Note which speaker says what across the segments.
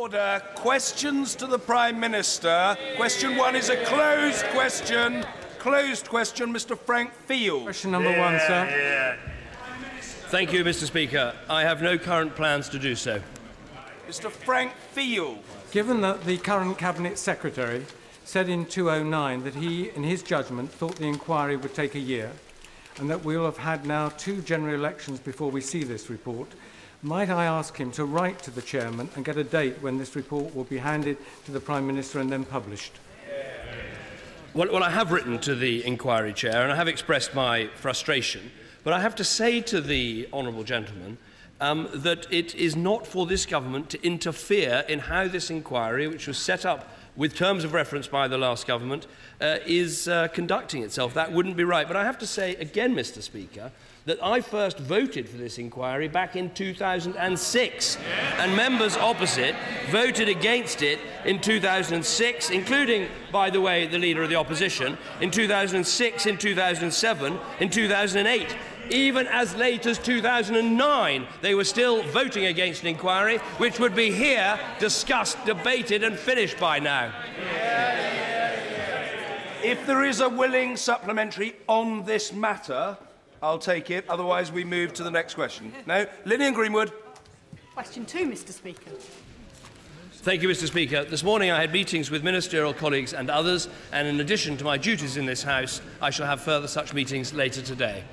Speaker 1: Order. Questions to the Prime Minister. Question 1 is a closed question. Closed question, Mr. Frank Field.
Speaker 2: Question number 1, sir.
Speaker 3: Thank you, Mr. Speaker. I have no current plans to do so.
Speaker 1: Mr. Frank Field.
Speaker 2: Given that the current Cabinet Secretary said in 2009 that he, in his judgment, thought the inquiry would take a year, and that we'll have had now 2 general elections before we see this report, might I ask him to write to the Chairman and get a date when this report will be handed to the Prime Minister and then published?
Speaker 3: Well, I have written to the inquiry chair and I have expressed my frustration, but I have to say to the honourable gentleman that it is not for this government to interfere in how this inquiry, which was set up with terms of reference by the last government, is conducting itself. That wouldn't be right. But I have to say again, Mr. Speaker, that I first voted for this inquiry back in 2006, and members opposite voted against it in 2006, including, by the way, the Leader of the Opposition, in 2006, in 2007, in 2008. Even as late as 2009, they were still voting against an inquiry, which would be here, discussed, debated and finished by now.
Speaker 1: If there is a willing supplementary on this matter, I'll take it. Otherwise, we move to the next question. No? Lillian Greenwood.
Speaker 4: Question 2, Mr. Speaker.
Speaker 3: Thank you, Mr. Speaker. This morning I had meetings with ministerial colleagues and others, and in addition to my duties in this House, I shall have further such meetings later today.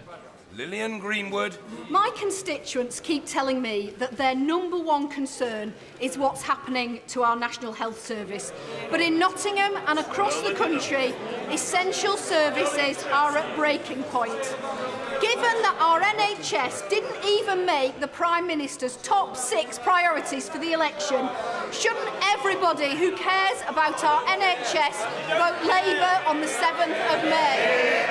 Speaker 1: Lillian Greenwood.
Speaker 4: My constituents keep telling me that their #1 concern is what's happening to our National Health Service. But in Nottingham and across the country, essential services are at breaking point. Given that our NHS didn't even make the Prime Minister's top 6 priorities for the election, shouldn't everybody who cares about our NHS vote Labour on the 7th of May?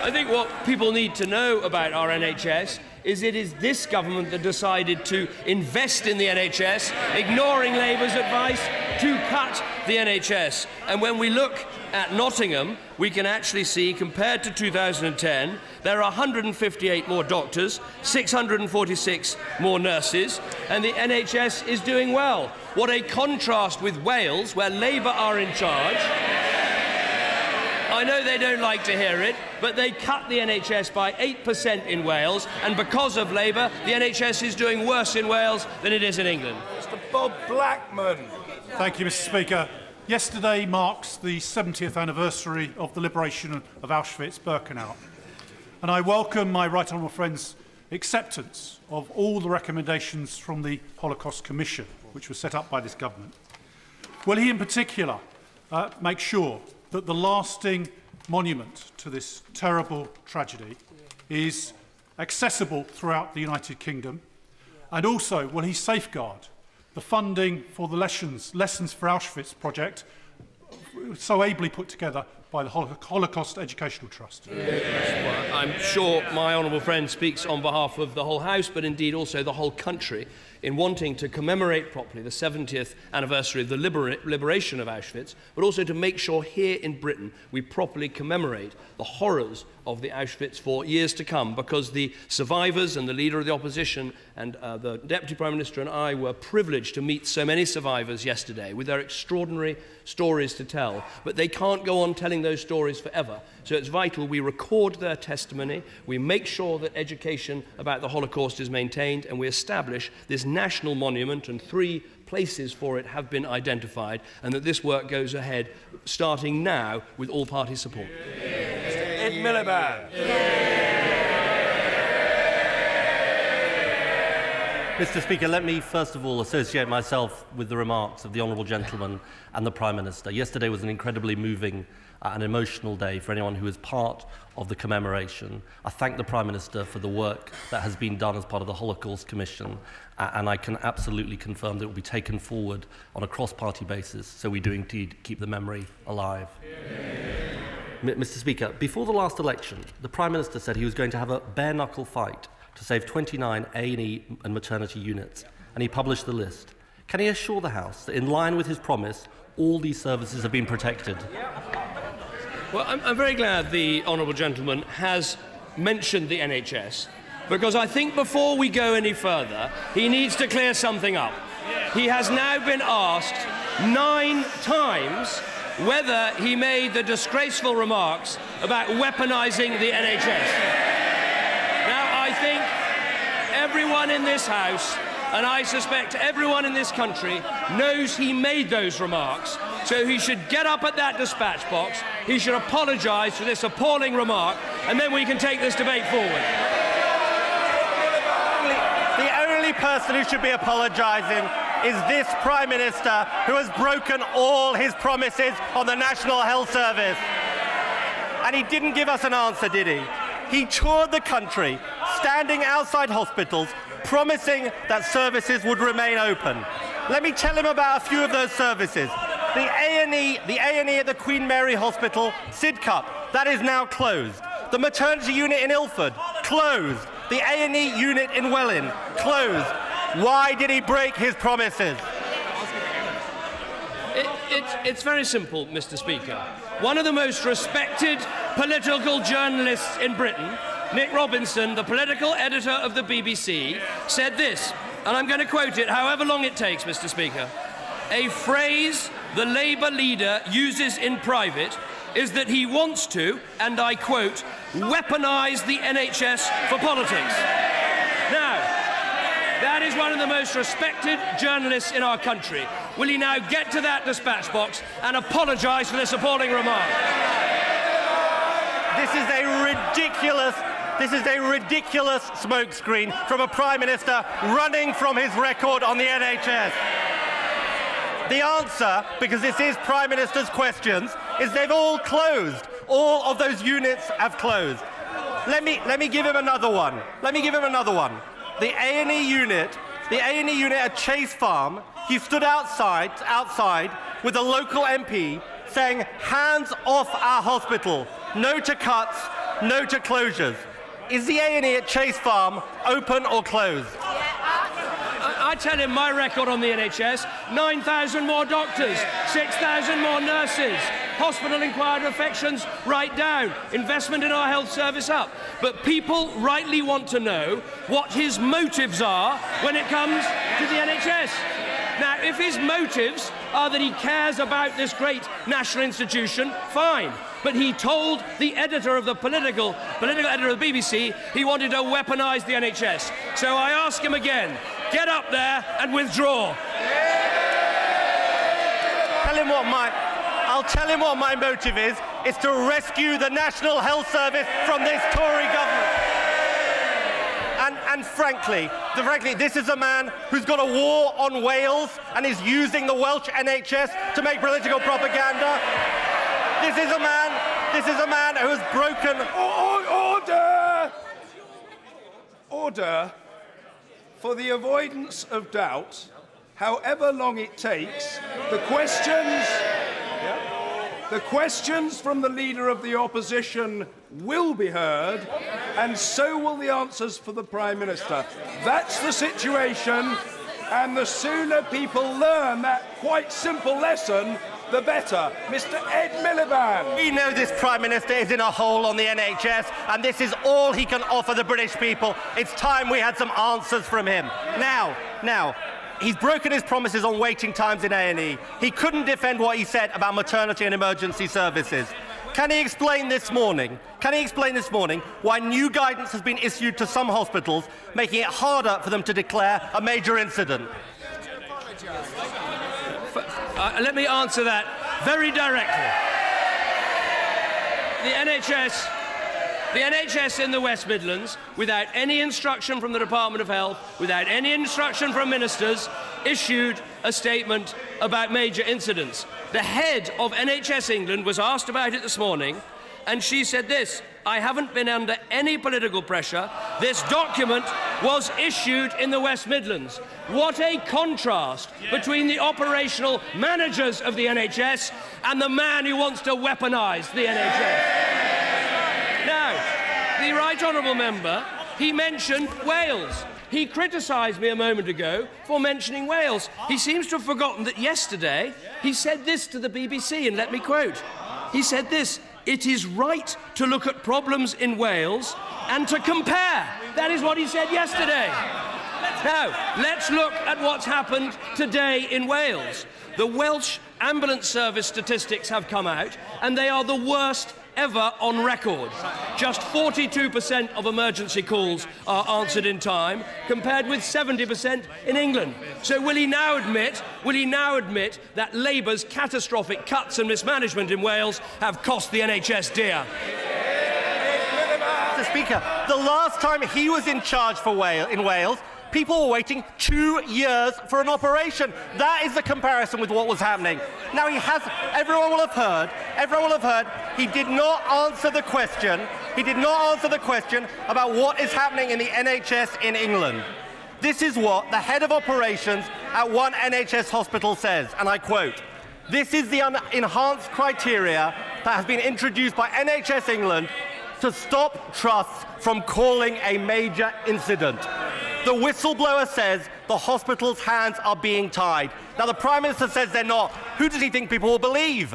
Speaker 3: I think what people need to know about our NHS is it is this government that decided to invest in the NHS, ignoring Labour's advice to cut the NHS. And when we look at Nottingham, we can actually see, compared to 2010, there are 158 more doctors, 646 more nurses, and the NHS is doing well. What a contrast with Wales, where Labour are in charge. I know they don't like to hear it, but they cut the NHS by 8% in Wales, and because of Labour, the NHS is doing worse in Wales than it is in England.
Speaker 1: Mr. Bob Blackman.
Speaker 5: Thank you, Mr. Speaker. Yesterday marks the 70th anniversary of the liberation of Auschwitz, Birkenau. And I welcome my right honourable friend's acceptance of all the recommendations from the Holocaust Commission, which was set up by this government. Will he in particular make sure that the lasting monument to this terrible tragedy is accessible throughout the United Kingdom? And also, will he safeguard the funding for the Lessons for Auschwitz project, so ably put together by the Holocaust Educational Trust?
Speaker 3: Well, I'm sure my honourable friend speaks on behalf of the whole House, but indeed also the whole country, in wanting to commemorate properly the 70th anniversary of the liberation of Auschwitz, but also to make sure here in Britain we properly commemorate the horrors of the Auschwitz for years to come, because the survivors and the Leader of the Opposition and the Deputy Prime Minister and I were privileged to meet so many survivors yesterday with their extraordinary stories to tell. But they can't go on telling those stories forever. So it's vital we record their testimony, we make sure that education about the Holocaust is maintained, and we establish this national monument, and 3 places for it have been identified, and that this work goes ahead starting now with all party support.
Speaker 1: Ed Miliband.
Speaker 6: Mr. Speaker, let me first of all associate myself with the remarks of the honourable gentleman and the Prime Minister. Yesterday was an incredibly moving and emotional day for anyone who is part of the commemoration. I thank the Prime Minister for the work that has been done as part of the Holocaust Commission, and I can absolutely confirm that it will be taken forward on a cross-party basis, so we do indeed keep the memory alive. Mr. Speaker, before the last election, the Prime Minister said he was going to have a bare-knuckle fight to save 29 A&E and maternity units, and he published the list. Can he assure the House that, in line with his promise, all these services have been protected?
Speaker 3: Well, I'm very glad the honourable gentleman has mentioned the NHS, because I think before we go any further, he needs to clear something up. he has now been asked 9 times whether he made the disgraceful remarks about weaponising the NHS. Now, I think everyone in this House, and I suspect everyone in this country, knows he made those remarks, so he should get up at that dispatch box, he should apologise for this appalling remark, and then we can take this debate forward.
Speaker 6: The only person who should be apologising is this Prime Minister, who has broken all his promises on the National Health Service. And he didn't give us an answer, did he? He toured the country, standing outside hospitals, promising that services would remain open. Let me tell him about a few of those services. The A&E at the Queen Mary Hospital, Sidcup, that is now closed. The maternity unit in Ilford, closed. The A&E unit in Welling, closed. Why did he break his promises?
Speaker 3: It's very simple, Mr. Speaker. One of the most respected political journalists in Britain, Nick Robinson, the political editor of the BBC, said this, and I'm going to quote it however long it takes, Mr. Speaker. A phrase the Labour leader uses in private is that he wants to, and I quote, weaponise the NHS for politics. Now, that is one of the most respected journalists in our country. Will he now get to that dispatch box and apologise for this appalling remark?
Speaker 6: This is a ridiculous smokescreen from a Prime Minister running from his record on the NHS. The answer, because this is Prime Minister's questions, is they've all closed. All of those units have closed. Let me give him another one. The A&E unit at Chase Farm, he stood outside with a local MP saying, hands off our hospital, no to cuts, no to closures. Is the A&E at Chase Farm open or closed?
Speaker 3: I tell him my record on the NHS, 9,000 more doctors, 6,000 more nurses, hospital-acquired infections right down, investment in our health service up. But people rightly want to know what his motives are when it comes to the NHS. Now, if his motives are that he cares about this great national institution, fine. But he told the editor of the political editor of the BBC he wanted to weaponise the NHS. So I ask him again, get up there and withdraw.
Speaker 6: I'll tell him what my motive is. It's to rescue the National Health Service from this Tory government. And frankly, this is a man who's got a war on Wales and is using the Welsh NHS to make political propaganda. This is a man who has broken...
Speaker 1: Order! Order. For the avoidance of doubt, however long it takes, the questions from the Leader of the Opposition will be heard, and so will the answers for the Prime Minister. That's the situation, and the sooner people learn that quite simple lesson, the better. Mr. Ed Miliband.
Speaker 6: We know this Prime Minister is in a hole on the NHS, and this is all he can offer the British people. It's time we had some answers from him. Now, he's broken his promises on waiting times in A&E. He couldn't defend what he said about maternity and emergency services. Can he explain this morning why new guidance has been issued to some hospitals, making it harder for them to declare a major incident?
Speaker 3: Let me answer that very directly. The NHS in the West Midlands, without any instruction from the Department of Health, without any instruction from ministers, issued a statement about major incidents. The head of NHS England was asked about it this morning, and she said this: I haven't been under any political pressure. This document was issued in the West Midlands. What a contrast between the operational managers of the NHS and the man who wants to weaponise the NHS. Now, the Right Honourable Member, he mentioned Wales. He criticised me a moment ago for mentioning Wales. He seems to have forgotten that yesterday he said this to the BBC, and let me quote. He said this: it is right to look at problems in Wales and to compare. That is what he said yesterday. Now, let's look at what's happened today in Wales. The Welsh ambulance service statistics have come out, and they are the worst ever on record. Just 42% of emergency calls are answered in time, compared with 70% in England. So will he now admit that Labour's catastrophic cuts and mismanagement in Wales have cost the NHS dear?
Speaker 6: Mr. Speaker, the last time he was in charge in Wales, people were waiting 2 years for an operation. That is the comparison with what was happening. Now everyone will have heard, he did not answer the question. He did not answer the question about what is happening in the NHS in England. This is what the head of operations at one NHS hospital says, and I quote, "This is the enhanced criteria that has been introduced by NHS England to stop trusts from calling a major incident. The whistleblower says the hospital's hands are being tied." Now, the Prime Minister says they're not. Who does he think people will believe?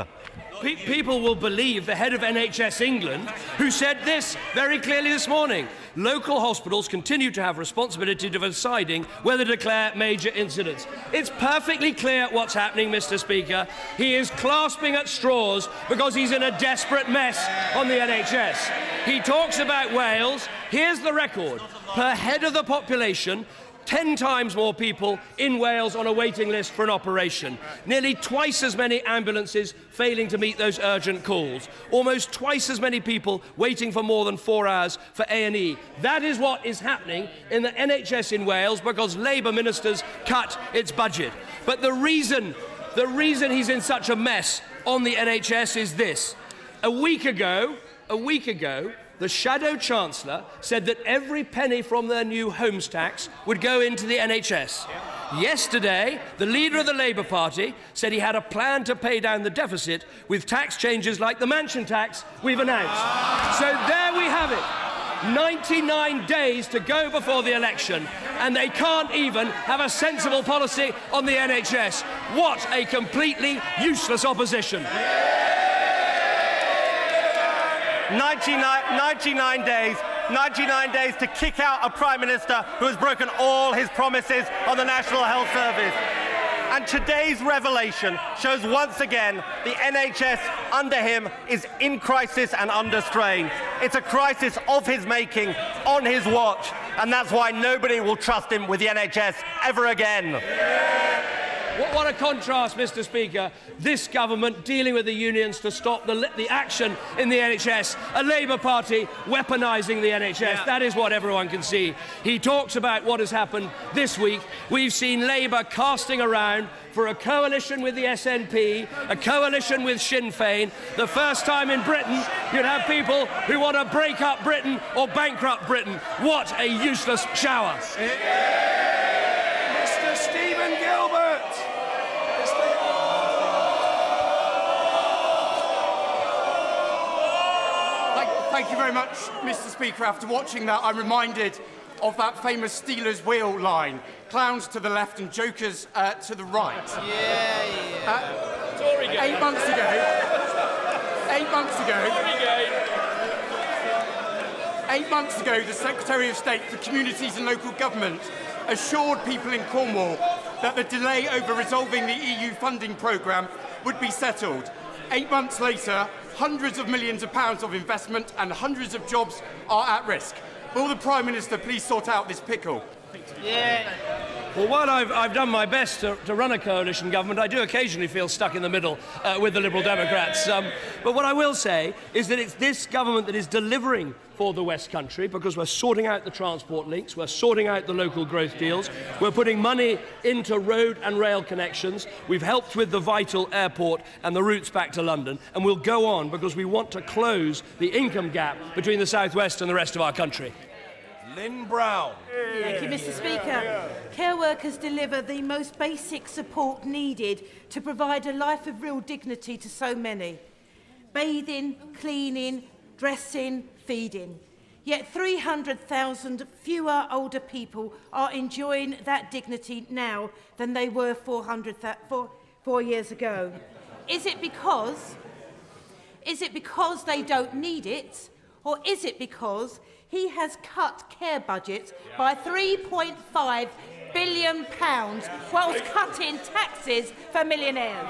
Speaker 3: People will believe the head of NHS England, who said this very clearly this morning. Local hospitals continue to have responsibility to deciding whether to declare major incidents. It's perfectly clear what's happening, Mr. Speaker. He is clasping at straws because he's in a desperate mess on the NHS. He talks about Wales. Here's the record. Per head of the population, 10 times more people in Wales on a waiting list for an operation. Nearly twice as many ambulances failing to meet those urgent calls. Almost twice as many people waiting for more than 4 hours for A&E. That is what is happening in the NHS in Wales because Labour ministers cut its budget. But the reason he's in such a mess on the NHS is this. A week ago, the Shadow Chancellor said that every penny from their new homes tax would go into the NHS. Yesterday, the leader of the Labour Party said he had a plan to pay down the deficit with tax changes like the mansion tax we've announced. So there we have it. 99 days to go before the election, and they can't even have a sensible policy on the NHS. What a completely useless opposition.
Speaker 6: 99 days to kick out a Prime Minister who has broken all his promises on the National Health Service. And today's revelation shows once again the NHS under him is in crisis and under strain. It's a crisis of his making, on his watch, and that's why nobody will trust him with the NHS ever again.
Speaker 3: What a contrast, Mr. Speaker. This government dealing with the unions to stop the action in the NHS. A Labour Party weaponising the NHS. Yeah. That is what everyone can see. He talks about what has happened this week. We've seen Labour casting around for a coalition with the SNP, a coalition with Sinn Féin. The first time in Britain you'd have people who want to break up Britain or bankrupt Britain. What a useless shower.
Speaker 1: Mr. Stephen Gilbert.
Speaker 7: Thank you very much, Mr. Speaker. After watching that, I'm reminded of that famous Steelers wheel line. Clowns to the left and jokers to the right. Yeah. 8 months ago, the Secretary of State for Communities and Local Government assured people in Cornwall that the delay over resolving the EU funding programme would be settled. 8 months later, hundreds of millions of pounds of investment and hundreds of jobs are at risk. Will the Prime Minister please sort out this pickle?
Speaker 3: Yeah. Well, while I've done my best to run a coalition government, I do occasionally feel stuck in the middle with the Liberal Democrats. But what I will say is that it's this government that is delivering for the West Country because we're sorting out the transport links, we're sorting out the local growth deals, we're putting money into road and rail connections, we've helped with the vital airport and the routes back to London, and we'll go on because we want to close the income gap between the South West and the rest of our country.
Speaker 1: Lynn Brown.
Speaker 8: Thank you, Mr. Speaker. Care workers deliver the most basic support needed to provide a life of real dignity to so many. Bathing, cleaning, dressing, feeding. Yet 300,000 fewer older people are enjoying that dignity now than they were 4 years ago. Is it because they don't need it, or is it because he has cut care budgets by £3.5 billion whilst cutting taxes for millionaires.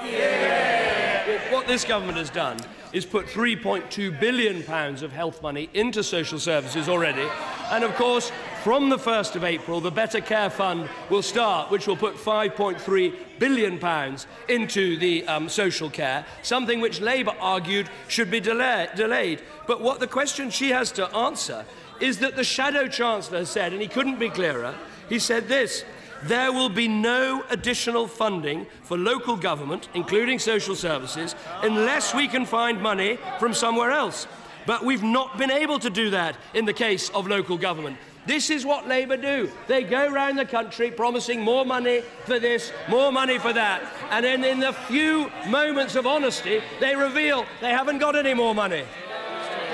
Speaker 3: Well, what this government has done is put £3.2 billion of health money into social services already. And of course, from the 1st of April, the Better Care Fund will start, which will put £5.3 billion into the social care, something which Labour argued should be delayed. But what the question she has to answer is that the Shadow Chancellor has said, and he couldn't be clearer, he said this: there will be no additional funding for local government, including social services, unless we can find money from somewhere else. But we've not been able to do that in the case of local government. This is what Labour do. They go around the country promising more money for this, more money for that, and then in the few moments of honesty, they reveal they haven't got any more money.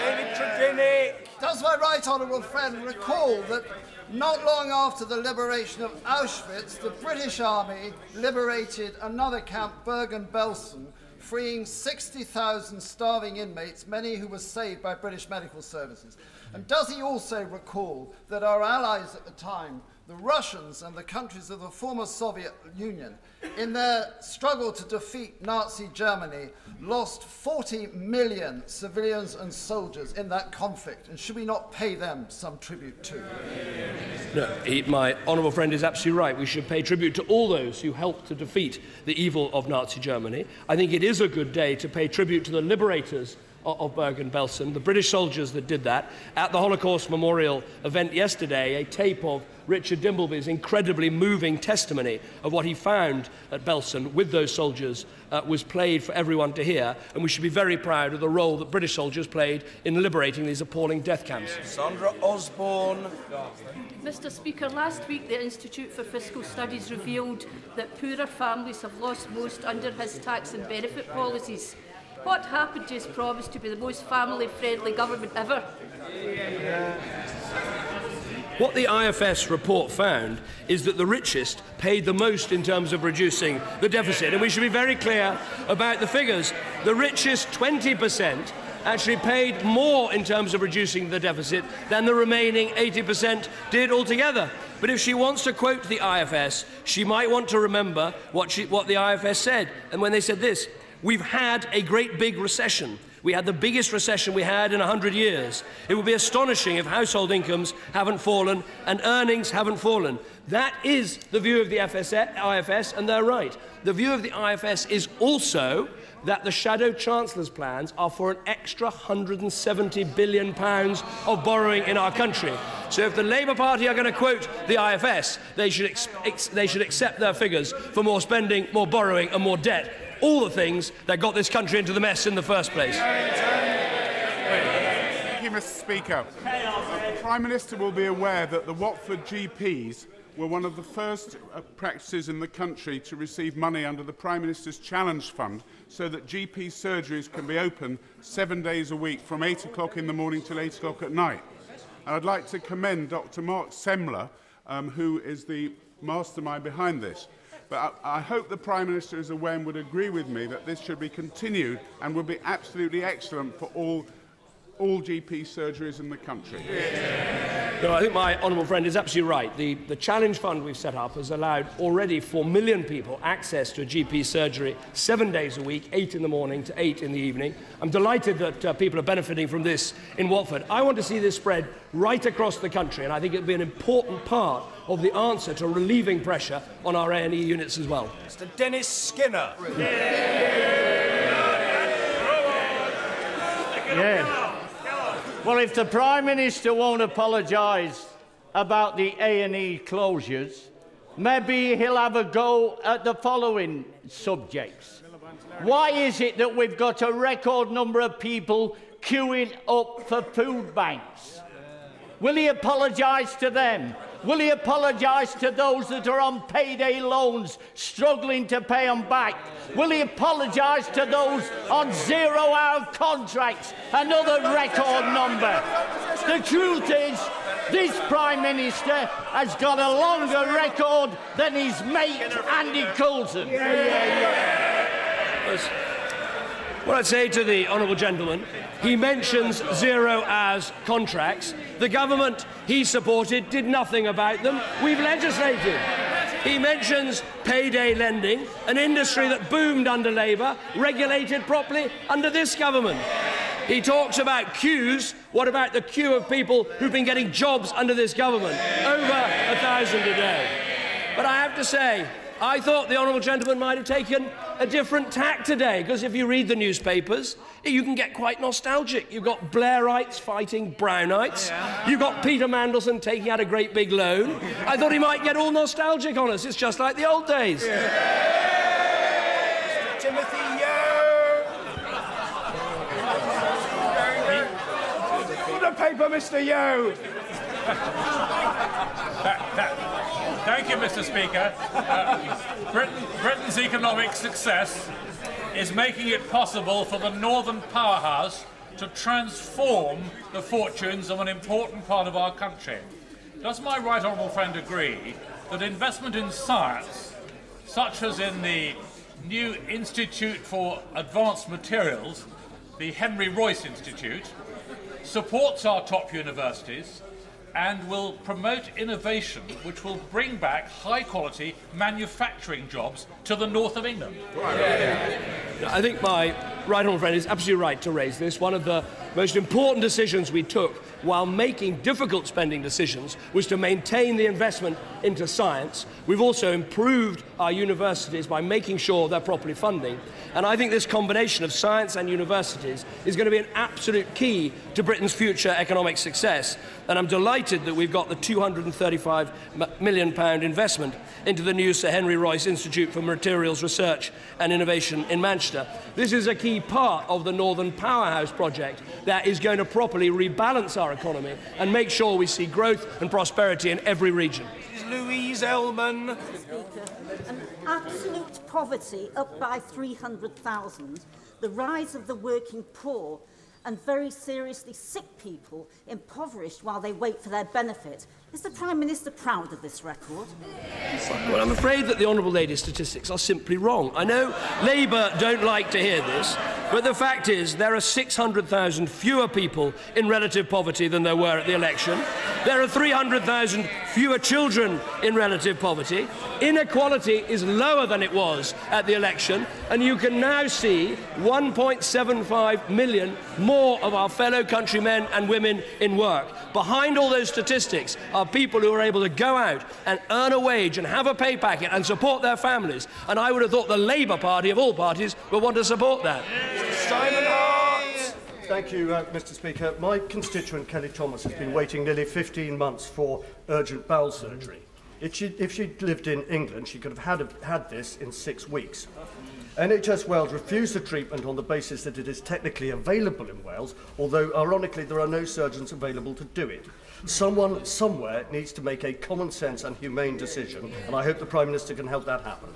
Speaker 1: David Treginny.
Speaker 9: Does my right honourable friend recall that not long after the liberation of Auschwitz, the British Army liberated another camp, Bergen-Belsen, freeing 60,000 starving inmates, many who were saved by British medical services? And does he also recall that our allies at the time, the Russians and the countries of the former Soviet Union, in their struggle to defeat Nazi Germany, lost 40 million civilians and soldiers in that conflict? And should we not pay them some tribute too?
Speaker 3: No, my honourable friend is absolutely right. We should pay tribute to all those who helped to defeat the evil of Nazi Germany. I think it is a good day to pay tribute to the liberators of Bergen-Belsen, the British soldiers that did that. At the Holocaust Memorial event yesterday, a tape of Richard Dimbleby's incredibly moving testimony of what he found at Belsen with those soldiers was played for everyone to hear, and we should be very proud of the role that British soldiers played in liberating these appalling death camps.
Speaker 1: Sandra Osborne.
Speaker 10: Mr. Speaker, last week the Institute for Fiscal Studies revealed that poorer families have lost most under his tax and benefit policies. What happened to his promise to be the most family-friendly government ever?
Speaker 3: What the IFS report found is that the richest paid the most in terms of reducing the deficit. And we should be very clear about the figures. The richest 20% actually paid more in terms of reducing the deficit than the remaining 80% did altogether. But if she wants to quote the IFS, she might want to remember what the IFS said. And when they said this: we've had a great big recession. We had the biggest recession we had in 100 years. It would be astonishing if household incomes haven't fallen and earnings haven't fallen. That is the view of the IFS, and they're right. The view of the IFS is also that the Shadow Chancellor's plans are for an extra £170 billion of borrowing in our country. So if the Labour Party are going to quote the IFS, they should accept their figures for more spending, more borrowing and more debt. All the things that got this country into the mess in the first place.
Speaker 11: Thank you, Mr. Speaker. The Prime Minister will be aware that the Watford GPs were one of the first practices in the country to receive money under the Prime Minister's Challenge Fund, so that GP surgeries can be open 7 days a week from 8 o'clock in the morning till 8 o'clock at night. And I'd like to commend Dr. Mark Semler, who is the mastermind behind this. But I hope the Prime Minister is aware and would agree with me that this should be continued and would be absolutely excellent for all GP surgeries in the country.
Speaker 3: No, I think my honourable friend is absolutely right. The Challenge Fund we've set up has allowed already 4 million people access to a GP surgery 7 days a week, 8 in the morning to 8 in the evening. I'm delighted that people are benefiting from this in Watford. I want to see this spread right across the country, and I think it will be an important part of the answer to relieving pressure on our A&E units as well.
Speaker 1: Mr. Dennis Skinner.
Speaker 12: Yeah. Well, if the Prime Minister won't apologise about the A&E closures, maybe he'll have a go at the following subjects. Why is it that we've got a record number of people queuing up for food banks? Will he apologise to them? Will he apologise to those that are on payday loans, struggling to pay them back? Will he apologise to those on zero-hour contracts, another record number? The truth is, this Prime Minister has got a longer record than his mate, Andy Coulson.
Speaker 3: What I'd say to the honourable gentleman, he mentions 0 hours contracts. The government he supported did nothing about them. We've legislated. He mentions payday lending, an industry that boomed under Labour, regulated properly under this government. He talks about queues. What about the queue of people who've been getting jobs under this government? Over 1,000 a day. But I have to say, I thought the honourable gentleman might have taken a different tack today, because if you read the newspapers, you can get quite nostalgic. You've got Blairites fighting Brownites. You've got Peter Mandelson taking out a great big loan. I thought he might get all nostalgic on us. It's just like the old days.
Speaker 1: Timothy Put a paper, Mr. Yo.
Speaker 13: Thank you, Mr. Speaker. Britain's economic success is making it possible for the Northern Powerhouse to transform the fortunes of an important part of our country. Does my right honourable friend agree that investment in science, such as in the new Institute for Advanced Materials, the Henry Royce Institute, supports our top universities and will promote innovation which will bring back high-quality manufacturing jobs to the north of England?
Speaker 3: I think my right honourable friend is absolutely right to raise this. One of the most important decisions we took while making difficult spending decisions was to maintain the investment into science. We've also improved our universities by making sure they're properly funding. And I think this combination of science and universities is going to be an absolute key to Britain's future economic success. And I'm delighted that we've got the £235 million investment into the new Sir Henry Royce Institute for Materials Research and Innovation in Manchester. This is a key part of the Northern Powerhouse project that is going to properly rebalance our economy and make sure we see growth and prosperity in every region.
Speaker 1: Louise Ellman.
Speaker 14: An absolute poverty up by 300,000, the rise of the working poor, and very seriously sick people impoverished while they wait for their benefit. Is the Prime Minister proud of this record?
Speaker 3: Well, I'm afraid that the Honourable Lady's statistics are simply wrong. I know Labour don't like to hear this, but the fact is there are 600,000 fewer people in relative poverty than there were at the election. There are 300,000 fewer children in relative poverty. Inequality is lower than it was at the election, and you can now see 1.75 million more of our fellow countrymen and women in work. Behind all those statistics are people who are able to go out and earn a wage and have a pay packet and support their families. And I would have thought the Labour Party, of all parties, would want to support that.
Speaker 1: Simon Hart.
Speaker 15: Thank you, Mr. Speaker. My constituent, Kelly Thomas, has been waiting nearly 15 months for urgent bowel surgery. If she'd lived in England, she could have had this in 6 weeks. NHS Wales refused the treatment on the basis that it is technically available in Wales, although, ironically, there are no surgeons available to do it. Someone, somewhere, needs to make a common sense and humane decision, and I hope the Prime Minister can help that happen.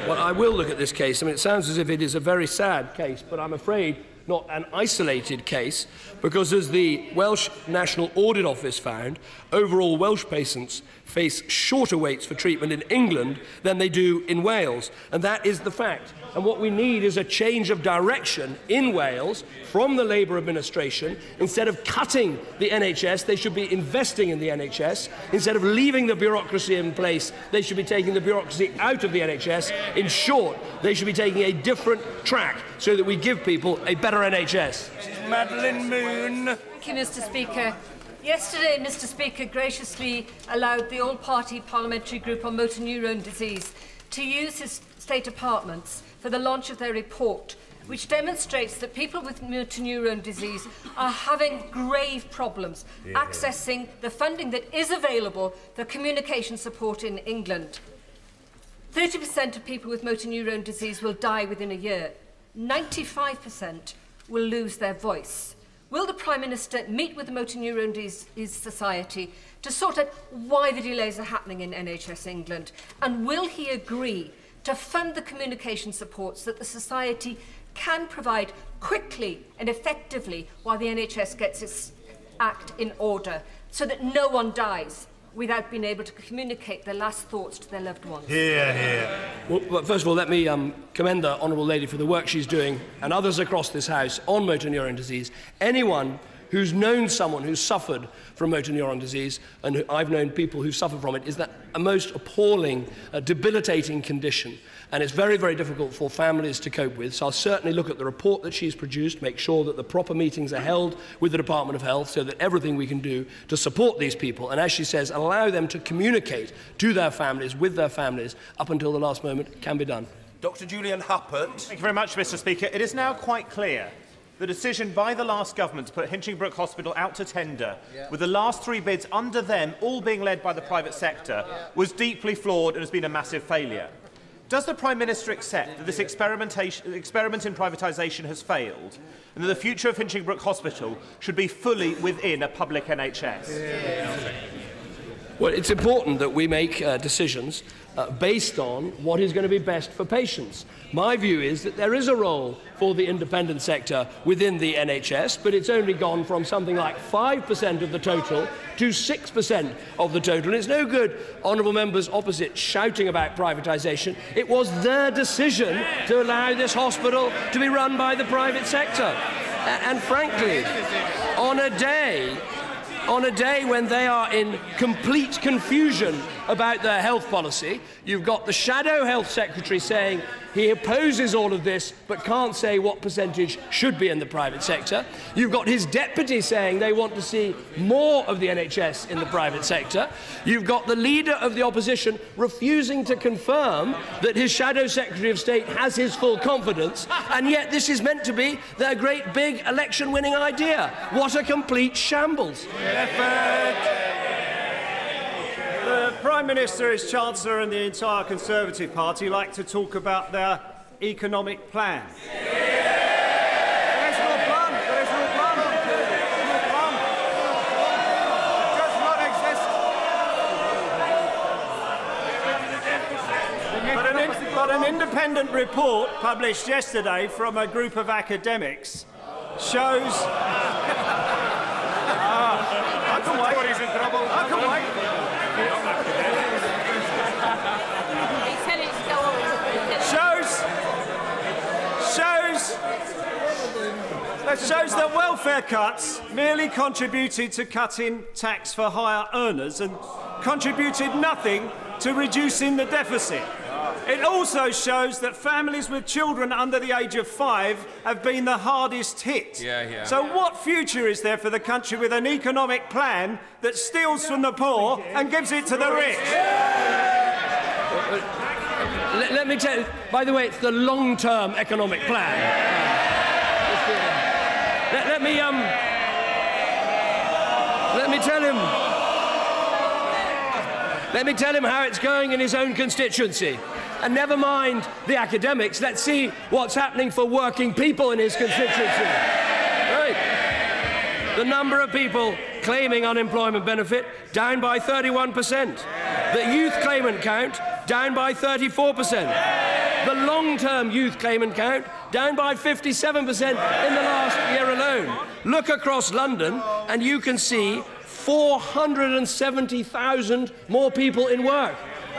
Speaker 3: Well, I will look at this case. I mean, it sounds as if it is a very sad case, but I'm afraid not an isolated case, because as the Welsh National Audit Office found, overall Welsh patients face shorter waits for treatment in England than they do in Wales, and that is the fact. And what we need is a change of direction in Wales from the Labour administration. Instead of cutting the NHS, they should be investing in the NHS. Instead of leaving the bureaucracy in place, they should be taking the bureaucracy out of the NHS. In short, they should be taking a different track so that we give people a better NHS.
Speaker 1: Madeline Moon.
Speaker 10: Thank you, Mr. Speaker. Yesterday, Mr. Speaker graciously allowed the all-party parliamentary group on motor neurone disease to use his state apartments for the launch of their report, which demonstrates that people with motor neurone disease are having grave problems accessing the funding that is available for communication support in England. 30% of people with motor neurone disease will die within a year. 95% will lose their voice. Will the Prime Minister meet with the Motor Neurone Disease Society to sort out why the delays are happening in NHS England? And will he agree to fund the communication supports that the Society can provide quickly and effectively while the NHS gets its act in order, so that no one dies without being able to communicate their last thoughts to their loved ones?
Speaker 3: Hear, hear. Well, first of all, let me commend the Honourable Lady for the work she's doing and others across this House on motor neurone disease. Anyone who's known someone who's suffered from motor neuron disease, and I've known people who suffer from it, is that a most appalling, debilitating condition. And it's very, very difficult for families to cope with. So I'll certainly look at the report that she's produced, make sure that the proper meetings are held with the Department of Health so that everything we can do to support these people, and as she says, allow them to communicate to their families, with their families, up until the last moment, can be done.
Speaker 16: Dr. Julian Huppert. Thank you very much, Mr. Speaker. It is now quite clear the decision by the last government to put Hinchingbrook Hospital out to tender, with the last 3 bids under them all being led by the private sector, was deeply flawed and has been a massive failure. Does the Prime Minister accept that this experiment in privatisation has failed and that the future of Hinchingbrook Hospital should be fully within a public NHS?
Speaker 3: Well, it's important that we make decisions based on what is going to be best for patients. My view is that there is a role for the independent sector within the NHS, but it's only gone from something like 5% of the total to 6% of the total. And it's no good, honourable members opposite, shouting about privatisation. It was their decision to allow this hospital to be run by the private sector. And frankly, on a day when they are in complete confusion about their health policy, you've got the Shadow Health Secretary saying he opposes all of this but can't say what percentage should be in the private sector. You've got his deputy saying they want to see more of the NHS in the private sector. You've got the leader of the opposition refusing to confirm that his Shadow Secretary of State has his full confidence, and yet this is meant to be their great big election-winning idea. What a complete shambles.
Speaker 17: The Prime Minister, his Chancellor and the entire Conservative Party like to talk about their economic plan. There is no plan. There is no plan. No plan. It does not exist. But an independent report published yesterday from a group of academics shows... I can wait. He's in trouble. I can wait. Shows that welfare cuts merely contributed to cutting tax for higher earners and contributed nothing to reducing the deficit. It also shows that families with children under the age of 5 have been the hardest hit. So what future is there for the country with an economic plan that steals from the poor and gives it to the rich?
Speaker 3: Let me tell you, by the way, it's the long-term economic plan. Let me tell him how it's going in his own constituency. And never mind the academics, let's see what's happening for working people in his constituency. Right. The number of people claiming unemployment benefit down by 31%. The youth claimant count down by 34%. The long-term youth claimant count down by 57% in the last year alone. Look across London and you can see 470,000 more people in work.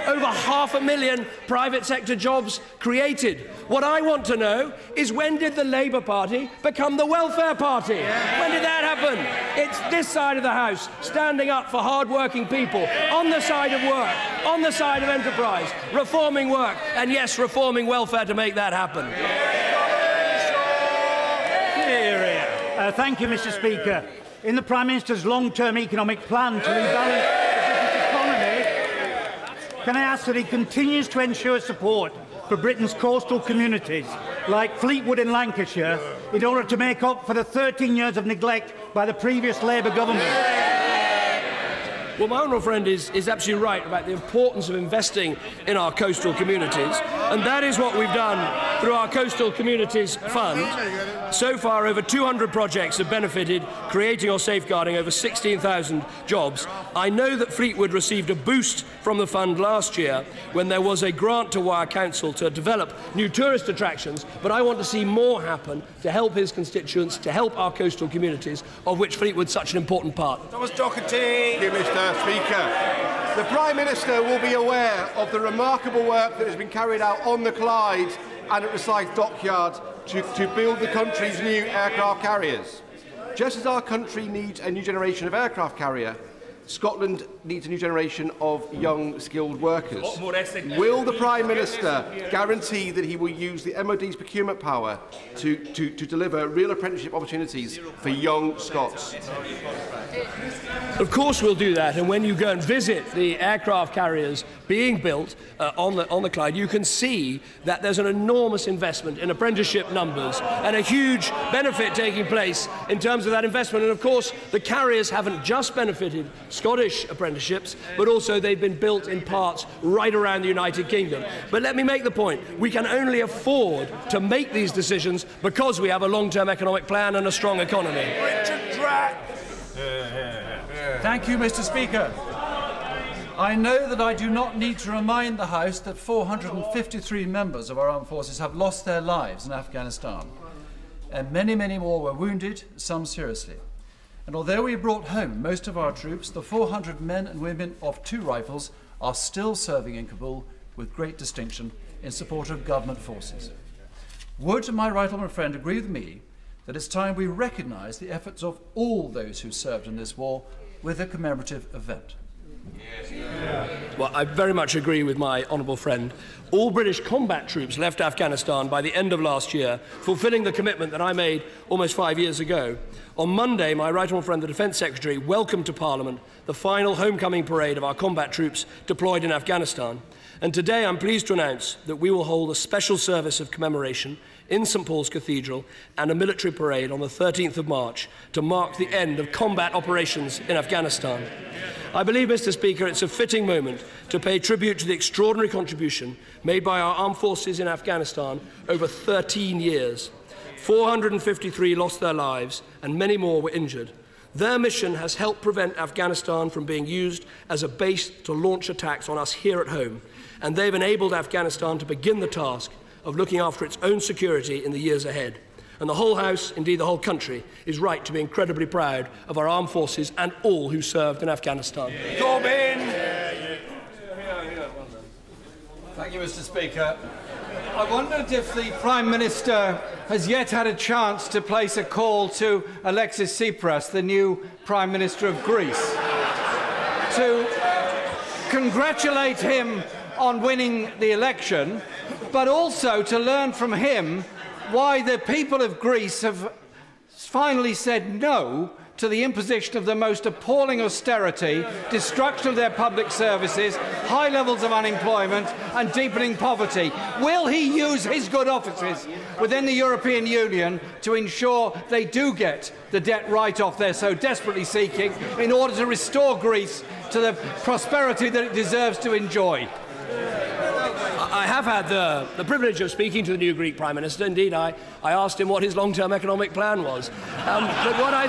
Speaker 3: Over 500,000 private sector jobs created. What I want to know is, when did the Labour Party become the welfare party? When did that happen? It's this side of the House standing up for hard-working people, on the side of work, on the side of enterprise, reforming work, and yes, reforming welfare to make that happen.
Speaker 18: Thank you, Mr. Speaker. In the Prime Minister's long-term economic plan to rebalance the British economy, can I ask that he continues to ensure support for Britain's coastal communities, like Fleetwood in Lancashire, in order to make up for the 13 years of neglect by the previous Labour government?
Speaker 3: Well, my honourable friend is absolutely right about the importance of investing in our coastal communities, and that is what we've done through our Coastal Communities Fund. So far, over 200 projects have benefited, creating or safeguarding over 16,000 jobs. I know that Fleetwood received a boost from the fund last year when there was a grant to Wyre Council to develop new tourist attractions, but I want to see more happen to help his constituents, to help our coastal communities, of which Fleetwood's such an important part.
Speaker 19: Thomas Doherty. Thank you, Mr. Speaker. The Prime Minister will be aware of the remarkable work that has been carried out on the Clyde and at Rosyth Dockyard to build the country's new aircraft carriers. Just as our country needs a new generation of aircraft carrier, Scotland needs a new generation of young, skilled workers. Will the Prime Minister guarantee that he will use the MOD's procurement power to deliver real apprenticeship opportunities for young Scots?
Speaker 3: Of course we'll do that, and when you go and visit the aircraft carriers being built on the Clyde, you can see that there's an enormous investment in apprenticeship numbers and a huge benefit taking place in terms of that investment. And of course, the carriers haven't just benefited Scottish apprenticeships, but also they've been built in parts right around the United Kingdom. But let me make the point, we can only afford to make these decisions because we have a long-term economic plan and a strong economy.
Speaker 20: Thank you, Mr. Speaker. I know that I do not need to remind the House that 453 members of our armed forces have lost their lives in Afghanistan, and many, many more were wounded, some seriously. And although we brought home most of our troops, the 400 men and women of 2 rifles are still serving in Kabul with great distinction in support of government forces. Would my right honourable friend agree with me that it's time we recognise the efforts of all those who served in this war with a commemorative event?
Speaker 3: Well, I very much agree with my honourable friend. All British combat troops left Afghanistan by the end of last year, fulfilling the commitment that I made almost 5 years ago. On Monday, my right honourable friend, the Defence Secretary, welcomed to Parliament the final homecoming parade of our combat troops deployed in Afghanistan. And today I'm pleased to announce that we will hold a special service of commemoration in St Paul's Cathedral and a military parade on the 13th of March to mark the end of combat operations in Afghanistan. I believe, Mr. Speaker, it's a fitting moment to pay tribute to the extraordinary contribution made by our armed forces in Afghanistan over 13 years. 453 lost their lives and many more were injured. Their mission has helped prevent Afghanistan from being used as a base to launch attacks on us here at home, and they've enabled Afghanistan to begin the task of looking after its own security in the years ahead. And the whole House, indeed the whole country, is right to be incredibly proud of our armed forces and all who served in Afghanistan.
Speaker 20: Corbyn! Thank you, Mr. Speaker. I wondered if the Prime Minister has yet had a chance to place a call to Alexis Tsipras, the new Prime Minister of Greece, to congratulate him on winning the election, but also to learn from him why the people of Greece have finally said no to the imposition of the most appalling austerity, destruction of their public services, high levels of unemployment and deepening poverty. Will he use his good offices within the European Union to ensure they do get the debt write-off they're so desperately seeking in order to restore Greece to the prosperity that it deserves to enjoy?
Speaker 3: I have had the privilege of speaking to the new Greek Prime Minister. Indeed, I asked him what his long-term economic plan was. But what I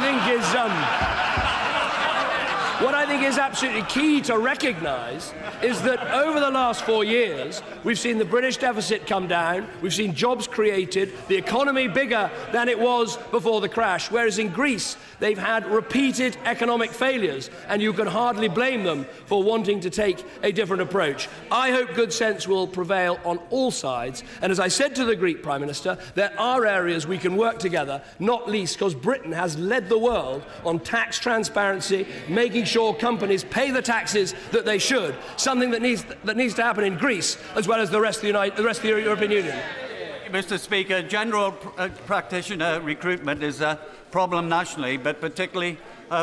Speaker 3: think is absolutely key to recognise is that over the last 4 years, we've seen the British deficit come down, we've seen jobs created, the economy bigger than it was before the crash, whereas in Greece, they've had repeated economic failures, and you can hardly blame them for wanting to take a different approach. I hope good sense will prevail on all sides, and as I said to the Greek Prime Minister, there are areas we can work together, not least because Britain has led the world on tax transparency, making sure companies pay the taxes that they should, something that needs to happen in Greece as well as the rest of the European Union.
Speaker 18: Mr. Speaker, general practitioner recruitment is a problem nationally, but particularly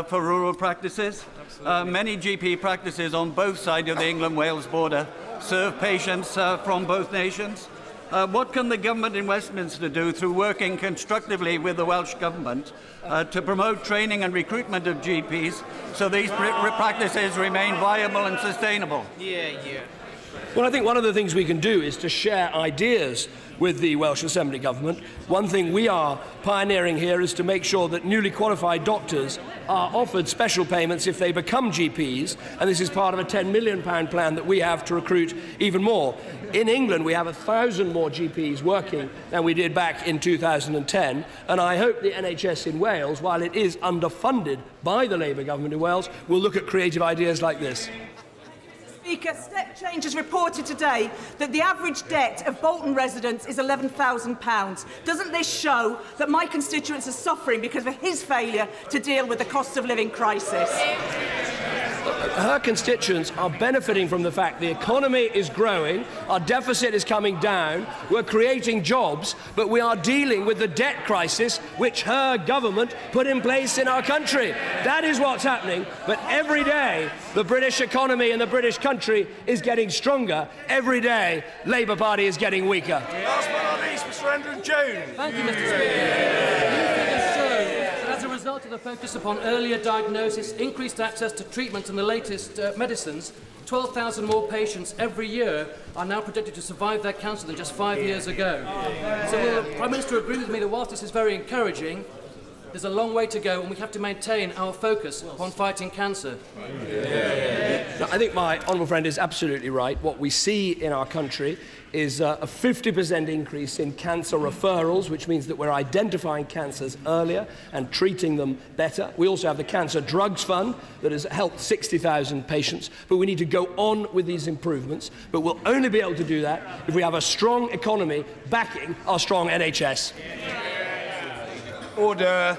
Speaker 18: for rural practices. Many GP practices on both sides of the England-Wales border serve patients from both nations. What can the government in Westminster do through working constructively with the Welsh Government to promote training and recruitment of GPs so these practices remain viable and sustainable?
Speaker 3: Well, I think one of the things we can do is to share ideas with the Welsh Assembly Government. One thing we are pioneering here is to make sure that newly qualified doctors are offered special payments if they become GPs, and this is part of a £10 million plan that we have to recruit even more. In England, we have 1,000 more GPs working than we did back in 2010, and I hope the NHS in Wales, while it is underfunded by the Labour government in Wales, will look at creative ideas like this.
Speaker 21: Speaker, Step Change has reported today that the average debt of Bolton residents is £11,000. Doesn't this show that my constituents are suffering because of his failure to deal with the cost of living crisis?
Speaker 3: Her constituents are benefiting from the fact the economy is growing, our deficit is coming down, we're creating jobs, but we are dealing with the debt crisis which her government put in place in our country. That is what's happening, but every day the British economy and the British country is getting stronger. Every day Labour Party is getting weaker.
Speaker 1: Last but not least, Mr. Andrew Jones.
Speaker 22: Thank you, Mr. Speaker. As a result of the focus upon earlier diagnosis, increased access to treatment and the latest medicines, 12,000 more patients every year are now predicted to survive their cancer than just 5 years ago. So will the Prime Minister agree with me that whilst this is very encouraging, there's a long way to go and we have to maintain our focus upon fighting cancer?
Speaker 3: No, I think my honourable friend is absolutely right. What we see in our country is a 50% increase in cancer referrals, which means that we're identifying cancers earlier and treating them better. We also have the Cancer Drugs Fund that has helped 60,000 patients, but we need to go on with these improvements. But we'll only be able to do that if we have a strong economy backing our strong NHS.
Speaker 1: Order.